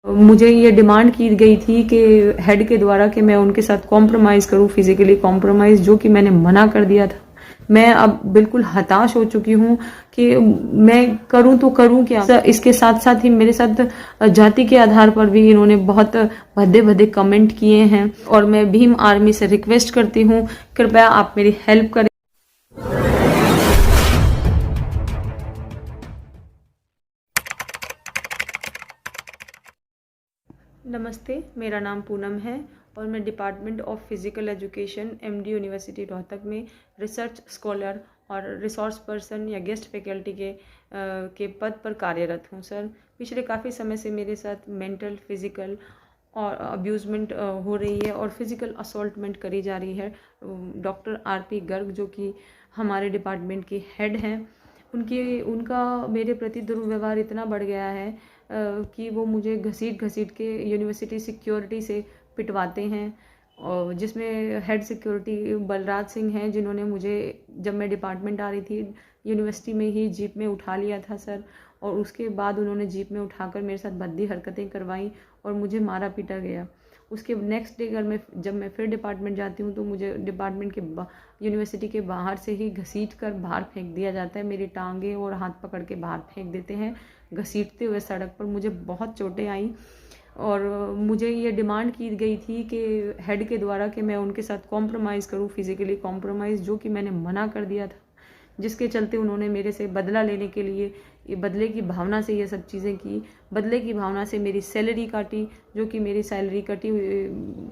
मुझे ये डिमांड की गई थी कि हेड के द्वारा कि मैं उनके साथ कॉम्प्रोमाइज़ करूं, फिजिकली कॉम्प्रोमाइज़, जो कि मैंने मना कर दिया था। मैं अब बिल्कुल हताश हो चुकी हूं कि मैं करूं तो करूं क्या। इसके साथ साथ ही मेरे साथ जाति के आधार पर भी इन्होंने बहुत भद्दे भद्दे कमेंट किए हैं और मैं भीम आर्मी से रिक्वेस्ट करती हूं, कृपया आप मेरी हेल्प करें। नमस्ते, मेरा नाम पूनम है और मैं department of physical education MD university Rohtak में रिसर्च स्कॉलर और रिसोर्स पर्सन या गेस्ट फैकल्टी के पद पर कार्यरत हूँ सर। पिछले काफ़ी समय से मेरे साथ मेंटल, फिज़िकल और अब्यूज़मेंट हो रही है और फिज़िकल असॉल्टमेंट करी जा रही है। डॉक्टर आरपी गर्ग, जो कि हमारे डिपार्टमेंट के हेड हैं, उनका मेरे प्रति दुर्व्यवहार इतना बढ़ गया है कि वो मुझे घसीट घसीट के यूनिवर्सिटी सिक्योरिटी से पिटवाते हैं। और जिसमें हेड सिक्योरिटी बलराज सिंह हैं, जिन्होंने मुझे जब मैं डिपार्टमेंट आ रही थी यूनिवर्सिटी में ही जीप में उठा लिया था सर, और उसके बाद उन्होंने जीप में उठाकर मेरे साथ भद्दी हरकतें करवाई और मुझे मारा पीटा गया। उसके नेक्स्ट डे जब मैं फिर डिपार्टमेंट जाती हूँ तो मुझे डिपार्टमेंट के यूनिवर्सिटी के बाहर से ही घसीट कर बाहर फेंक दिया जाता है। मेरी टांगे और हाथ पकड़ के बाहर फेंक देते हैं घसीटते हुए सड़क पर। मुझे बहुत चोटें आई और मुझे ये डिमांड की गई थी कि हेड के द्वारा कि मैं उनके साथ कॉम्प्रोमाइज़ करूं, फिजिकली कॉम्प्रोमाइज़, जो कि मैंने मना कर दिया था। जिसके चलते उन्होंने मेरे से बदला लेने के लिए ये बदले की भावना से ये सब चीज़ें की। बदले की भावना से मेरी सैलरी काटी, जो कि मेरी सैलरी कटी हुई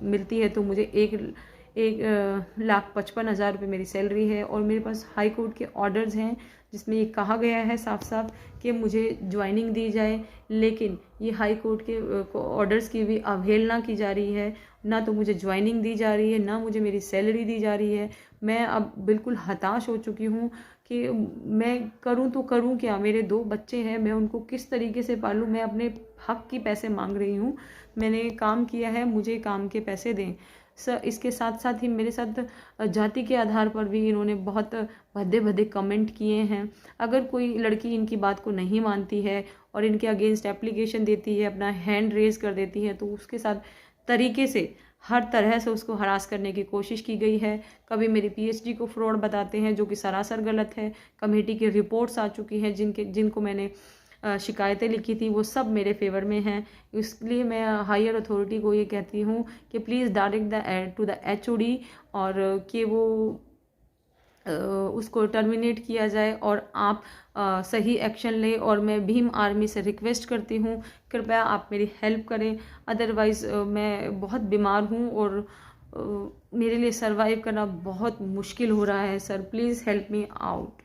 मिलती है तो मुझे 1,55,000 रुपये मेरी सैलरी है। और मेरे पास हाई कोर्ट के ऑर्डर्स हैं जिसमें ये कहा गया है साफ साफ कि मुझे ज्वाइनिंग दी जाए, लेकिन ये हाई कोर्ट के ऑर्डर्स की भी अवहेलना की जा रही है। ना तो मुझे ज्वाइनिंग दी जा रही है, ना मुझे मेरी सैलरी दी जा रही है। मैं अब बिल्कुल हताश हो चुकी हूँ कि मैं करूँ तो करूँ क्या। मेरे 2 बच्चे हैं, मैं उनको किस तरीके से पालूँ। मैं अपने हक की पैसे मांग रही हूँ, मैंने काम किया है, मुझे काम के पैसे दें सर। इसके साथ साथ ही मेरे साथ जाति के आधार पर भी इन्होंने बहुत भद्दे भद्दे कमेंट किए हैं। अगर कोई लड़की इनकी बात को नहीं मानती है और इनके अगेंस्ट एप्लीकेशन देती है, अपना हैंड रेज कर देती है, तो उसके साथ तरीके से हर तरह से उसको हरास करने की कोशिश की गई है। कभी मेरी पीएचडी को फ्रॉड बताते हैं, जो कि सरासर गलत है। कमेटी की रिपोर्ट्स आ चुकी हैं जिनको मैंने शिकायतें लिखी थी, वो सब मेरे फेवर में हैं। इसलिए मैं हायर अथॉरिटी को ये कहती हूँ कि please direct to the HOD और कि वो उसको टर्मिनेट किया जाए और आप सही एक्शन लें। और मैं भीम आर्मी से रिक्वेस्ट करती हूँ, कृपया आप मेरी हेल्प करें। अदरवाइज़ मैं बहुत बीमार हूँ और मेरे लिए सरवाइव करना बहुत मुश्किल हो रहा है sir. Please help me out.